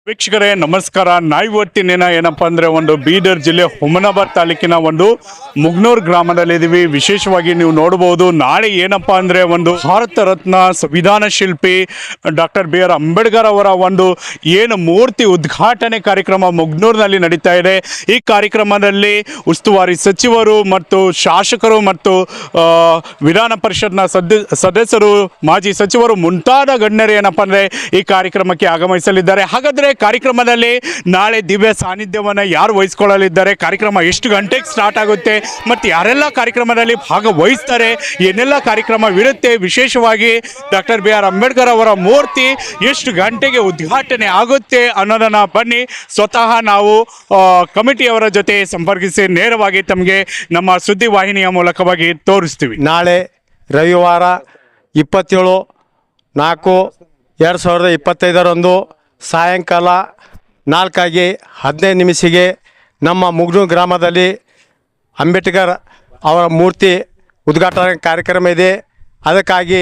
ವೀಕ್ಷಕರೇ ನಮಸ್ಕಾರ. ಇವತ್ತಿನ ಏನಪ್ಪ ಅಂದರೆ ಒಂದು ಬೀದರ್ ಜಿಲ್ಲೆ ಹುಮನಾಬಾದ್ ತಾಲೂಕಿನ ಒಂದು ಮುಗ್ನೂರ್ ಗ್ರಾಮದಲ್ಲಿದ್ದೀವಿ. ವಿಶೇಷವಾಗಿ ನೀವು ನೋಡಬಹುದು, ನಾಳೆ ಏನಪ್ಪ ಅಂದರೆ ಒಂದು ಭಾರತ ರತ್ನ ಸಂವಿಧಾನ ಶಿಲ್ಪಿ ಡಾಕ್ಟರ್ ಬಿ ಆರ್ ಅಂಬೇಡ್ಕರ್ ಅವರ ಒಂದು ಏನು ಮೂರ್ತಿ ಉದ್ಘಾಟನೆ ಕಾರ್ಯಕ್ರಮ ಮುಗ್ನೂರ್ನಲ್ಲಿ ನಡೀತಾ ಇದೆ. ಈ ಕಾರ್ಯಕ್ರಮದಲ್ಲಿ ಉಸ್ತುವಾರಿ ಸಚಿವರು ಮತ್ತು ಶಾಸಕರು ಮತ್ತು ವಿಧಾನ ಪರಿಷತ್ನ ಸದಸ್ಯರು, ಮಾಜಿ ಸಚಿವರು ಮುಂತಾದ ಗಣ್ಯರು ಏನಪ್ಪ ಅಂದರೆ ಈ ಕಾರ್ಯಕ್ರಮಕ್ಕೆ ಆಗಮಿಸಲಿದ್ದಾರೆ. ಹಾಗಾದರೆ ಕಾರ್ಯಕ್ರಮದಲ್ಲಿ ನಾಳೆ ದಿವ್ಯ ಸಾನ್ನಿಧ್ಯವನ್ನು ಯಾರು ವಹಿಸ್ಕೊಳ್ಳಲಿದ್ದಾರೆ, ಕಾರ್ಯಕ್ರಮ ಎಷ್ಟು ಗಂಟೆಗೆ ಸ್ಟಾರ್ಟ್ ಆಗುತ್ತೆ ಮತ್ತು ಯಾರೆಲ್ಲ ಕಾರ್ಯಕ್ರಮದಲ್ಲಿ ಭಾಗವಹಿಸ್ತಾರೆ, ಏನೆಲ್ಲ ಕಾರ್ಯಕ್ರಮವಿರುತ್ತೆ, ವಿಶೇಷವಾಗಿ ಡಾಕ್ಟರ್ ಬಿ ಆರ್ ಅಂಬೇಡ್ಕರ್ ಅವರ ಮೂರ್ತಿ ಎಷ್ಟು ಗಂಟೆಗೆ ಉದ್ಘಾಟನೆ ಆಗುತ್ತೆ ಅನ್ನೋದನ್ನು ಬನ್ನಿ ಸ್ವತಃ ನಾವು ಕಮಿಟಿಯವರ ಜೊತೆ ಸಂಪರ್ಕಿಸಿ ನೇರವಾಗಿ ತಮಗೆ ನಮ್ಮ ಸುದ್ದಿ ವಾಹಿನಿಯ ಮೂಲಕವಾಗಿ ತೋರಿಸ್ತೀವಿ. ನಾಳೆ ರವಿವಾರ 27/4/2025 ಸಾಯಂಕಾಲ 4:15 ನಮ್ಮ ಮುಗ್ನೂರ್ ಗ್ರಾಮದಲ್ಲಿ ಅಂಬೇಡ್ಕರ್ ಅವರ ಮೂರ್ತಿ ಉದ್ಘಾಟನಾ ಕಾರ್ಯಕ್ರಮ ಇದೆ. ಅದಕ್ಕಾಗಿ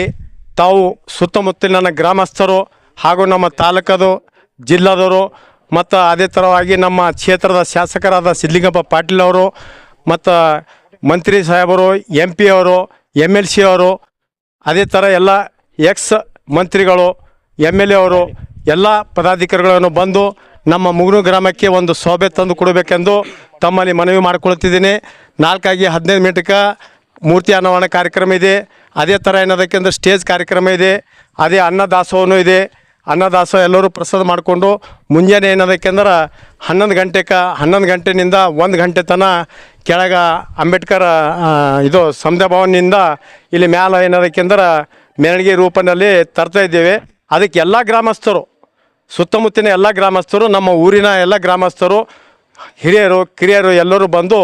ತಾವು ಸುತ್ತಮುತ್ತಲಿನ ಗ್ರಾಮಸ್ಥರು ಹಾಗೂ ನಮ್ಮ ತಾಲೂಕದು ಜಿಲ್ಲಾದವರು ಮತ್ತು ಅದೇ ಥರವಾಗಿ ನಮ್ಮ ಕ್ಷೇತ್ರದ ಶಾಸಕರಾದ ಸಿದ್ಲಿಂಗಪ್ಪ ಪಾಟೀಲ್ ಅವರು ಮತ್ತು ಮಂತ್ರಿ ಸಾಹೇಬರು, MP ಅವರು, MLC ಅವರು, ಅದೇ ಥರ ಎಲ್ಲ ಎಕ್ಸ್ ಮಂತ್ರಿಗಳು, MLA ಅವರು, ಎಲ್ಲ ಪದಾಧಿಕಾರಿಗಳನ್ನು ಬಂದು ನಮ್ಮ ಮುಗ್ನೂರ್ ಗ್ರಾಮಕ್ಕೆ ಒಂದು ಶೋಭೆ ತಂದು ಕೊಡಬೇಕೆಂದು ತಮ್ಮಲ್ಲಿ ಮನವಿ ಮಾಡಿಕೊಳ್ತಿದ್ದೀನಿ. 4:15 ಮೂರ್ತಿ ಅನಾವರಣ ಕಾರ್ಯಕ್ರಮ ಇದೆ. ಅದೇ ಥರ ಏನದಕ್ಕೆಂದ್ರೆ ಸ್ಟೇಜ್ ಕಾರ್ಯಕ್ರಮ ಇದೆ. ಅದೇ ಅನ್ನದಾಸೋಹನೂ ಇದೆ. ಅನ್ನದಾಸೋಹ ಎಲ್ಲರೂ ಪ್ರಸಾದ ಮಾಡಿಕೊಂಡು ಮುಂಜಾನೆ ಏನದಕ್ಕೆಂದ್ರೆ 11 ಗಂಟೆನಿಂದ 1 ಗಂಟೆ ತನಕ ಕೆಳಗೆ ಅಂಬೇಡ್ಕರ್ ಸಮುದಾಯ ಭವನದಿಂದ ಇಲ್ಲಿ ಮ್ಯಾಲ ಏನದಕ್ಕೆಂದ್ರೆ ಮೆರವಣಿಗೆ ರೂಪದಲ್ಲಿ ತರ್ತಾ ಇದ್ದೇವೆ. ಅದಕ್ಕೆ ಎಲ್ಲ ಗ್ರಾಮಸ್ಥರು, ಸುತ್ತಮುತ್ತಿನ ಎಲ್ಲ ಗ್ರಾಮಸ್ಥರು, ನಮ್ಮ ಊರಿನ ಎಲ್ಲ ಗ್ರಾಮಸ್ಥರು, ಹಿರಿಯರು ಕಿರಿಯರು ಎಲ್ಲರೂ ಬಂದು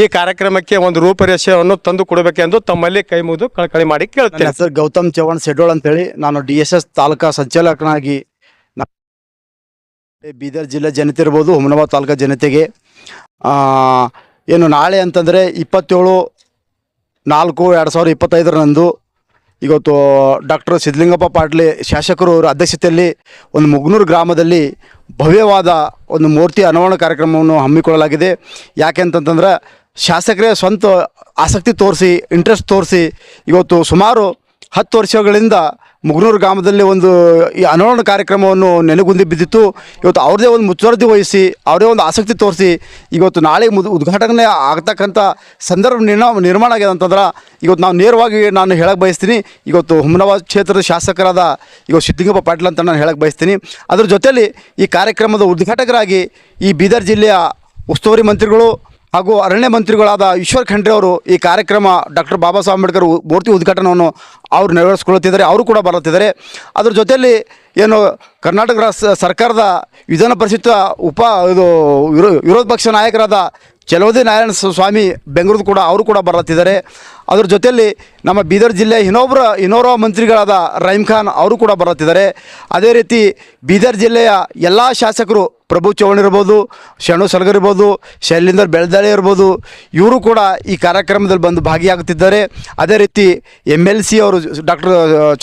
ಈ ಕಾರ್ಯಕ್ರಮಕ್ಕೆ ಒಂದು ರೂಪರೇಷೆಯನ್ನು ತಂದು ಕೊಡಬೇಕೆಂದು ತಮ್ಮಲ್ಲಿ ಕೈ ಮುಗಿದು ಕಳಕಳಿ ಮಾಡಿ ಕೇಳ್ತೇನೆ. ಸರ್, ಗೌತಮ್ ಚವ್ಹಾಣ್ ಶೆಡ್ಯೂಲ್ ಅಂತೇಳಿ ನಾನು DSS ತಾಲೂಕಾ ಸಂಚಾಲಕನಾಗಿ ಬೀದರ್ ಜಿಲ್ಲೆ ಜನತೆ ಇರ್ಬೋದು, ಹುಮನಾಬಾದ್ ತಾಲೂಕಾ ಜನತೆಗೆ ಏನು ನಾಳೆ ಅಂತಂದರೆ 27/4/2025 ಇವತ್ತು ಡಾಕ್ಟರ್ ಸಿದ್ಧಲಿಂಗಪ್ಪ ಪಾಟೀಲ್ ಶಾಸಕರು ಅವರ ಅಧ್ಯಕ್ಷತೆಯಲ್ಲಿ ಒಂದು ಮುಗ್ನೂರು ಗ್ರಾಮದಲ್ಲಿ ಭವ್ಯವಾದ ಒಂದು ಮೂರ್ತಿ ಅನಾವರಣ ಕಾರ್ಯಕ್ರಮವನ್ನು ಹಮ್ಮಿಕೊಳ್ಳಲಾಗಿದೆ. ಯಾಕೆ ಅಂತಂತಂದ್ರೆ ಶಾಸಕರೇ ಸ್ವಂತ ಆಸಕ್ತಿ ತೋರಿಸಿ, ಇಂಟ್ರೆಸ್ಟ್ ತೋರಿಸಿ ಇವತ್ತು ಸುಮಾರು 10 ವರ್ಷಗಳಿಂದ ಮುಗ್ನೂರು ಗ್ರಾಮದಲ್ಲಿ ಒಂದು ಈ ಅನಾವರಣ ಕಾರ್ಯಕ್ರಮವನ್ನು ನೆನೆಗುಂದಿ ಬಿದ್ದಿತ್ತು. ಇವತ್ತು ಅವ್ರದ್ದೇ ಒಂದು ಮುಚ್ಚುವರ್ದಿ ವಹಿಸಿ, ಅವರೇ ಒಂದು ಆಸಕ್ತಿ ತೋರಿಸಿ ಇವತ್ತು ನಾಳೆ ಉದ್ಘಾಟನೆ ಆಗ್ತಕ್ಕಂಥ ಸಂದರ್ಭ ನಿರ್ಮಾಣ ಆಗಿದೆ ಅಂತಂದ್ರೆ ಇವತ್ತು ನಾವು ನೇರವಾಗಿ ನಾನು ಹೇಳಕ್ಕೆ ಬಯಸ್ತೀನಿ. ಇವತ್ತು ಹುಮನಾಬಾದ್ ಕ್ಷೇತ್ರದ ಶಾಸಕರಾದ ಇವತ್ತು ಸಿದ್ಧಲಿಂಗಪ್ಪ ಪಾಟೀಲ್ ಅಂತ ನಾನು ಹೇಳಕ್ಕೆ ಬಯಸ್ತೀನಿ. ಅದ್ರ ಜೊತೆಯಲ್ಲಿ ಈ ಕಾರ್ಯಕ್ರಮದ ಉದ್ಘಾಟಕರಾಗಿ ಈ ಬೀದರ್ ಜಿಲ್ಲೆಯ ಉಸ್ತುವಾರಿ ಮಂತ್ರಿಗಳು ಹಾಗೂ ಅರಣ್ಯ ಮಂತ್ರಿಗಳಾದ ಈಶ್ವರ್ ಖಂಡ್ರೆ ಅವರು ಈ ಕಾರ್ಯಕ್ರಮ ಡಾಕ್ಟರ್ ಬಾಬಾ ಸಾಹೇಬ್ ಅಂಬೇಡ್ಕರ್ ಮೂರ್ತಿ ಉದ್ಘಾಟನೆಯನ್ನು ಅವರು ನೆರವೇರಿಸ್ಕೊಳ್ಳುತ್ತಿದ್ದಾರೆ, ಅವರು ಕೂಡ ಬರುತ್ತಿದ್ದಾರೆ. ಅದ್ರ ಜೊತೆಯಲ್ಲಿ ಏನು ಕರ್ನಾಟಕ ಸರ್ಕಾರದ ವಿಧಾನ ಪರಿಷತ್ ವಿರೋಧ ಪಕ್ಷ ನಾಯಕರಾದ ಚಲವದಿ ನಾರಾಯಣ ಸ್ವಾಮಿ ಬೆಂಗಳೂರು ಕೂಡ ಅವರು ಕೂಡ ಬರುತ್ತಿದ್ದಾರೆ. ಅದ್ರ ಜೊತೆಯಲ್ಲಿ ನಮ್ಮ ಬೀದರ್ ಜಿಲ್ಲೆಯ ಇನ್ನೋರ್ವ ಮಂತ್ರಿಗಳಾದ ರಹೀಮ್ ಖಾನ್ ಅವರು ಕೂಡ ಬರುತ್ತಿದ್ದಾರೆ. ಅದೇ ರೀತಿ ಬೀದರ್ ಜಿಲ್ಲೆಯ ಎಲ್ಲ ಶಾಸಕರು, ಪ್ರಭು ಚವ್ಹಾಣ್ ಇರ್ಬೋದು, ಶರಣು ಸಲಗರ್ ಇರ್ಬೋದು, ಶೈಲೇಂದರ್ ಬೆಳ್ದಾಳೆ ಇರ್ಬೋದು, ಇವರು ಕೂಡ ಈ ಕಾರ್ಯಕ್ರಮದಲ್ಲಿ ಬಂದು ಭಾಗಿಯಾಗುತ್ತಿದ್ದಾರೆ. ಅದೇ ರೀತಿ MLC ಅವರು ಡಾಕ್ಟರ್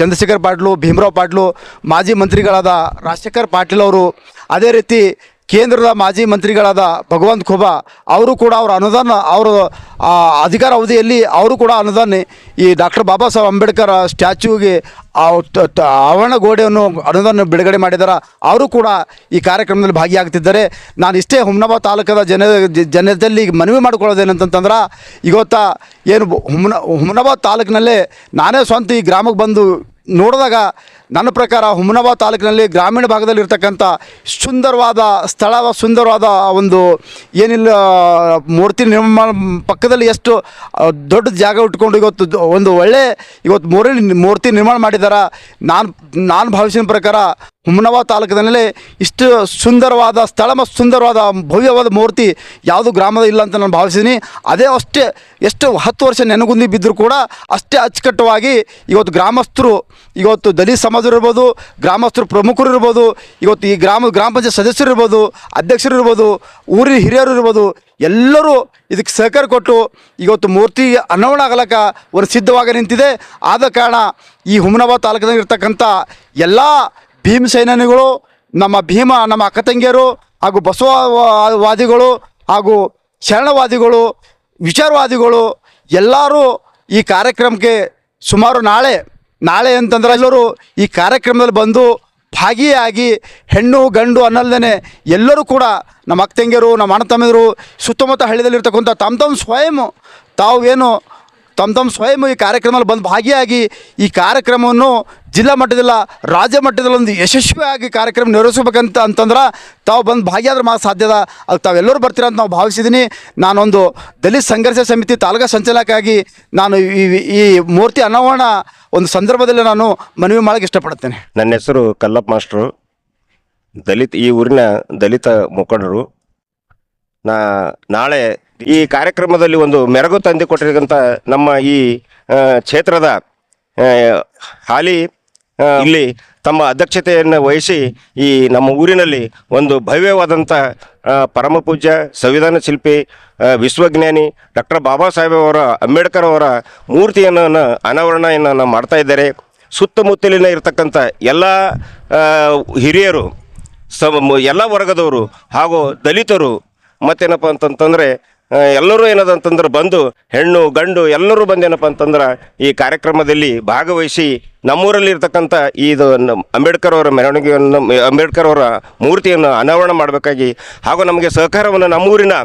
ಚಂದ್ರಶೇಖರ್ ಪಾಟೀಲು, ಭೀಮರಾವ್ ಪಾಟೀಲು, ಮಾಜಿ ಮಂತ್ರಿಗಳಾದ ರಾಜಶೇಖರ್ ಪಾಟೀಲ್ ಅವರು, ಅದೇ ರೀತಿ ಕೇಂದ್ರದ ಮಾಜಿ ಮಂತ್ರಿಗಳಾದ ಭಗವಂತ್ ಖೋಬಾ ಅವರು ಕೂಡ ಅವರ ಅಧಿಕಾರ ಅವಧಿಯಲ್ಲಿ ಅವರು ಕೂಡ ಅನುದಾನ ಈ ಡಾಕ್ಟರ್ ಬಾಬಾ ಸಾಹೇಬ್ ಅಂಬೇಡ್ಕರ್ ಸ್ಟ್ಯಾಚ್ಯೂಗೆ ಆವರಣ ಗೋಡೆಯನ್ನು ಅನುದಾನ ಬಿಡುಗಡೆ ಮಾಡಿದ್ದಾರೆ. ಅವರು ಕೂಡ ಈ ಕಾರ್ಯಕ್ರಮದಲ್ಲಿ ಭಾಗಿಯಾಗ್ತಿದ್ದಾರೆ. ನಾನು ಇಷ್ಟೇ ಹುಮನಾಬಾದ್ ತಾಲೂಕದ ಜನತೆಯಲ್ಲಿ ಮನವಿ ಮಾಡಿಕೊಳ್ಳೋದೇನಂತಂದ್ರೆ ಇವತ್ತು ಏನು ಹುಮನಾಬಾದ್ ತಾಲೂಕಿನಲ್ಲೇ ನಾನೇ ಸ್ವಂತ ಈ ಗ್ರಾಮಕ್ಕೆ ಬಂದು ನೋಡಿದಾಗ ನನ್ನ ಪ್ರಕಾರ ಹುಮನಾಬಾದ್ ತಾಲೂಕಿನಲ್ಲಿ ಗ್ರಾಮೀಣ ಭಾಗದಲ್ಲಿ ಇರ್ತಕ್ಕಂಥ ಸುಂದರವಾದ ಒಂದು ಏನಿಲ್ಲ ಮೂರ್ತಿ ನಿರ್ಮಾಣ ಪಕ್ಕದಲ್ಲಿ ಎಷ್ಟು ದೊಡ್ಡ ಜಾಗ ಇಟ್ಕೊಂಡು ಒಂದು ಒಳ್ಳೆ ಮೂರ್ತಿ ನಿರ್ಮಾಣ ಮಾಡಿದ್ದಾರೆ. ನಾನು ಭಾವಿಸಿದ ಪ್ರಕಾರ ಹುಮನಾಬಾದ್ ತಾಲೂಕಿನಲ್ಲೇ ಇಷ್ಟು ಸುಂದರವಾದ ಸ್ಥಳ ಮತ್ತು ಸುಂದರವಾದ ಭವ್ಯವಾದ ಮೂರ್ತಿ ಯಾವುದು ಗ್ರಾಮದ ಇಲ್ಲ ಅಂತ ನಾನು ಭಾವಿಸಿದ್ದೀನಿ. ಎಷ್ಟು 10 ವರ್ಷ ನೆನಗುಂದಿ ಬಿದ್ದರೂ ಕೂಡ ಅಷ್ಟೇ ಅಚ್ಚುಕಟ್ಟುವಾಗಿ ಇವತ್ತು ಗ್ರಾಮಸ್ಥರು, ಇವತ್ತು ದಲಿತ ಸಮಾಜ ಇರ್ಬೋದು, ಗ್ರಾಮಸ್ಥರು ಪ್ರಮುಖರು ಇರ್ಬೋದು, ಇವತ್ತು ಈ ಗ್ರಾಮ ಪಂಚಾಯತ್ ಸದಸ್ಯರು ಇರ್ಬೋದು, ಅಧ್ಯಕ್ಷರು ಇರ್ಬೋದು, ಊರಿನ ಹಿರಿಯರು ಇರ್ಬೋದು, ಎಲ್ಲರೂ ಇದಕ್ಕೆ ಸಹಕಾರ ಕೊಟ್ಟು ಇವತ್ತು ಮೂರ್ತಿ ಅನಾವರಣ ಆಗಲಿಕ್ಕೆ ಒಂದು ಸಿದ್ಧವಾಗಿ ನಿಂತಿದೆ. ಆದ ಕಾರಣ ಈ ಹುಮನಾಬಾದ್ ತಾಲೂಕಿನಲ್ಲಿ ಇರ್ತಕ್ಕಂಥ ಎಲ್ಲ ಭೀಮ ಸೈನಿಗಳು ನಮ್ಮ ಭೀಮ, ನಮ್ಮ ಅಕ್ಕ ತಂಗಿಯರು ಹಾಗೂ ಬಸವವಾದಿಗಳು ಹಾಗೂ ಶರಣವಾದಿಗಳು, ವಿಚಾರವಾದಿಗಳು ಎಲ್ಲರೂ ಈ ಕಾರ್ಯಕ್ರಮಕ್ಕೆ ಸುಮಾರು ನಾಳೆ ಅಂತಂದ್ರೆ ಎಲ್ಲರೂ ಈ ಕಾರ್ಯಕ್ರಮದಲ್ಲಿ ಬಂದು ಭಾಗಿಯಾಗಿ ಹೆಣ್ಣು ಗಂಡು ಅನ್ನಲ್ದೇ ಎಲ್ಲರೂ ಕೂಡ ನಮ್ಮ ಅಕ್ಕ ತಂಗಿಯರು, ನಮ್ಮ ಅಣ್ಣ ತಮ್ಮಂದಿರು, ಸುತ್ತಮುತ್ತ ಹಳ್ಳಿಯಲ್ಲಿರ್ತಕ್ಕಂಥ ತಮ್ಮ ಸ್ವಯಂ ಈ ಕಾರ್ಯಕ್ರಮದಲ್ಲಿ ಬಂದು ಭಾಗಿಯಾಗಿ ಈ ಕಾರ್ಯಕ್ರಮವನ್ನು ಜಿಲ್ಲಾ ಮಟ್ಟದಲ್ಲ ರಾಜ್ಯ ಮಟ್ಟದಲ್ಲಿ ಒಂದು ಯಶಸ್ವಿಯಾಗಿ ಕಾರ್ಯಕ್ರಮ ಅಂತಂದ್ರೆ ತಾವು ಬಂದು ಭಾಗಿಯಾದ್ರೆ ಮಾತ್ರ ಸಾಧ್ಯದ. ಅದು ತಾವೆಲ್ಲರೂ ಬರ್ತೀರ ಅಂತ ನಾವು ಭಾವಿಸಿದ್ದೀನಿ. ನಾನೊಂದು ದಲಿತ ಸಂಘರ್ಷ ಸಮಿತಿ ತಾಲೂಕಾ ಸಂಚಾಲಕಾಗಿ ನಾನು ಈ ಮೂರ್ತಿ ಅನಾವರಣ ಒಂದು ಸಂದರ್ಭದಲ್ಲಿ ನಾನು ಮನವಿ ಮಾಡೋಕ್ಕೆ ಇಷ್ಟಪಡ್ತೇನೆ. ನನ್ನ ಹೆಸರು ಕಲ್ಲಪ್ಪ ಮಾಸ್ಟ್ರು, ಈ ಊರಿನ ದಲಿತ ಮುಖಂಡರು. ನಾಳೆ ಈ ಕಾರ್ಯಕ್ರಮದಲ್ಲಿ ಒಂದು ಮೆರುಗು ತಂದು ಕೊಟ್ಟಿರ್ತಕ್ಕಂಥ ನಮ್ಮ ಈ ಕ್ಷೇತ್ರದ ಹಾಲಿ ಇಲ್ಲಿ ತಮ್ಮ ಅಧ್ಯಕ್ಷತೆಯನ್ನು ವಹಿಸಿ ಈ ನಮ್ಮ ಊರಿನಲ್ಲಿ ಒಂದು ಭವ್ಯವಾದಂಥ ಪರಮ ಪೂಜ್ಯ ಸಂವಿಧಾನ ಶಿಲ್ಪಿ ವಿಶ್ವಜ್ಞಾನಿ ಡಾಕ್ಟರ್ ಬಾಬಾ ಸಾಹೇಬ್ ಅಂಬೇಡ್ಕರ್ ಅವರ ಮೂರ್ತಿಯನ್ನು ಅನಾವರಣವನ್ನು ಮಾಡ್ತಾ ಇದ್ದಾರೆ. ಸುತ್ತಮುತ್ತಲಿನ ಇರತಕ್ಕಂಥ ಎಲ್ಲ ಹಿರಿಯರು, ಎಲ್ಲ ವರ್ಗದವರು ಹಾಗೂ ದಲಿತರು ಮತ್ತೇನಪ್ಪ ಅಂತಂತಂದರೆ ಎಲ್ಲರೂ ಏನದಂತಂದ್ರೆ ಬಂದು ಹೆಣ್ಣು ಗಂಡು ಎಲ್ಲರೂ ಬಂದೇನಪ್ಪ ಅಂತಂದ್ರೆ ಈ ಕಾರ್ಯಕ್ರಮದಲ್ಲಿ ಭಾಗವಹಿಸಿ ನಮ್ಮೂರಲ್ಲಿ ಇರ್ತಕ್ಕಂಥ ಇದು ಅಂಬೇಡ್ಕರ್ ಅವರ ಮೆರವಣಿಗೆಯನ್ನು, ಅಂಬೇಡ್ಕರ್ ಅವರ ಮೂರ್ತಿಯನ್ನು ಅನಾವರಣ ಮಾಡಬೇಕಾಗಿ ಹಾಗೂ ನಮಗೆ ಸಹಕಾರವನ್ನು ನಮ್ಮೂರಿನ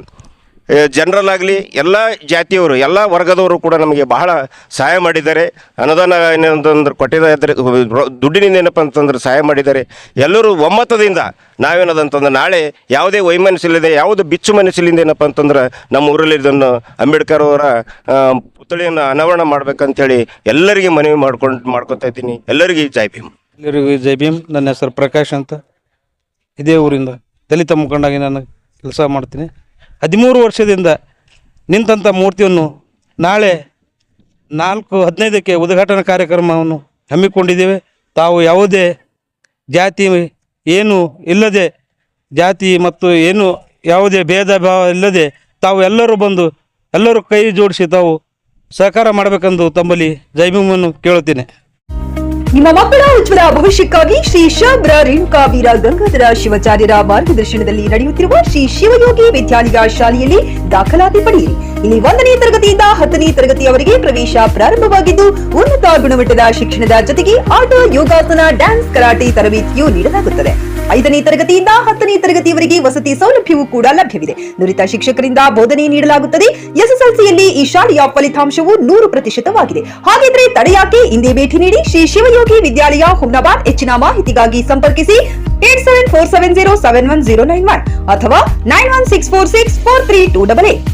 ಜನರಲ್ ಆಗಲಿ ಎಲ್ಲ ಜಾತಿಯವರು ಎಲ್ಲ ವರ್ಗದವರು ಕೂಡ ನಮಗೆ ಬಹಳ ಸಹಾಯ ಮಾಡಿದ್ದಾರೆ. ಅನುದಾನ ಏನಂತಂದ್ರೆ ಕೊಟ್ಟಿದ್ದಾರೆ, ದುಡ್ಡಿನಿಂದ ಏನಪ್ಪ ಅಂತಂದ್ರೆ ಸಹಾಯ ಮಾಡಿದ್ದಾರೆ. ಎಲ್ಲರೂ ಒಮ್ಮತದಿಂದ ನಾವೇನದಂತಂದ್ರೆ ನಾಳೆ ಯಾವುದೇ ವೈಮನಸ್ಸಿಲ್ಲದೆ ಯಾವುದೇ ಬಿಚ್ಚು ಮನಸ್ಸಿಲಿಂದ ಏನಪ್ಪ ಅಂತಂದ್ರೆ ನಮ್ಮ ಊರಲ್ಲಿ ಇದನ್ನು ಅಂಬೇಡ್ಕರ್ ಅವರ ಪುತ್ಥಳಿಯನ್ನು ಅನಾವರಣ ಮಾಡ್ಬೇಕಂತೇಳಿ ಎಲ್ಲರಿಗೆ ಮನವಿ ಮಾಡ್ಕೊತಾ ಇದ್ದೀನಿ. ಎಲ್ಲರಿಗೂ ಜೈ ಭೀಮ್. ಎಲ್ಲರಿಗೂ ಜೈ ಭೀಮ್. ನನ್ನ ಹೆಸರು ಪ್ರಕಾಶ್ ಅಂತ, ಇದೇ ಊರಿಂದ ದಲಿತ ಮುಖಂಡಾಗಿ ನಾನು ಕೆಲಸ ಮಾಡ್ತೀನಿ. 13 ವರ್ಷದಿಂದ ನಿಂತಹ ಮೂರ್ತಿಯನ್ನು ನಾಳೆ 4:15ಕ್ಕೆ ಉದ್ಘಾಟನಾ ಕಾರ್ಯಕ್ರಮವನ್ನು ಹಮ್ಮಿಕೊಂಡಿದ್ದೇವೆ. ತಾವು ಯಾವುದೇ ಜಾತಿ ಏನು ಇಲ್ಲದೆ, ಜಾತಿ ಮತ್ತು ಏನು ಯಾವುದೇ ಭೇದ ಭಾವ ಇಲ್ಲದೆ ತಾವು ಎಲ್ಲರೂ ಬಂದು ಎಲ್ಲರೂ ಕೈ ಜೋಡಿಸಿ ತಾವು ಸಹಕಾರ ಮಾಡಬೇಕೆಂದು ತಮ್ಮಲ್ಲಿ ಜೈ ಭೀಮನ್ನು ಕೇಳುತ್ತೇನೆ. ನಿಮ್ಮ ಮಕ್ಕಳ ಉಜ್ವಲ ಭವಿಷ್ಯಕ್ಕಾಗಿ ಶ್ರೀ ಶಾಬ್ರ ರೇಣುಕಾ ವೀರ ಗಂಗಾಧರ ಶಿವಾಚಾರ್ಯರ ಮಾರ್ಗದರ್ಶನದಲ್ಲಿ ನಡೆಯುತ್ತಿರುವ ಶ್ರೀ ಶಿವಯೋಗಿ ವಿದ್ಯಾಲಯ ಶಾಲೆಯಲ್ಲಿ ದಾಖಲಾತಿ ಪಡೆಯಿರಿ. ಇಲ್ಲಿ 1ನೇ ತರಗತಿಯಿಂದ 10ನೇ ತರಗತಿಯವರೆಗೆ ಪ್ರವೇಶ ಪ್ರಾರಂಭವಾಗಿದ್ದು ಉನ್ನತ ಗುಣಮಟ್ಟದ ಶಿಕ್ಷಣದ ಜೊತೆಗೆ ಆಟ, ಯೋಗಾಸನ, ಡ್ಯಾನ್ಸ್, ಕರಾಟೆ ತರಬೇತಿಯೂ ನೀಡಲಾಗುತ್ತದೆ. 5ನೇ ತರಗತಿಯಿಂದ 10ನೇ ತರಗತಿಯವರೆಗೆ ವಸತಿ ಸೌಲಭ್ಯವೂ ಕೂಡ ಲಭ್ಯವಿದೆ. ನುರಿತ ಶಿಕ್ಷಕರಿಂದ ಬೋಧನೆ ನೀಡಲಾಗುತ್ತದೆ. ಎಸ್ಎಸ್ಎಲ್ಸಿಯಲ್ಲಿ ಈ ಶಾಲೆಯ ಫಲಿತಾಂಶವು 100%ವಾಗಿದೆ. ಹಾಗಿದ್ರೆ ತಡೆಯಾಕೆ? ಇಂದೇ ಭೇಟಿ ನೀಡಿ ಶ್ರೀ ಶಿವಯೋಗಿ ವಿದ್ಯಾಲಯ ಹುಮ್ನಾಬಾದ್. ಹೆಚ್ಚಿನ ಮಾಹಿತಿಗಾಗಿ ಸಂಪರ್ಕಿಸಿ 8747071091 ಅಥವಾ 9164643288.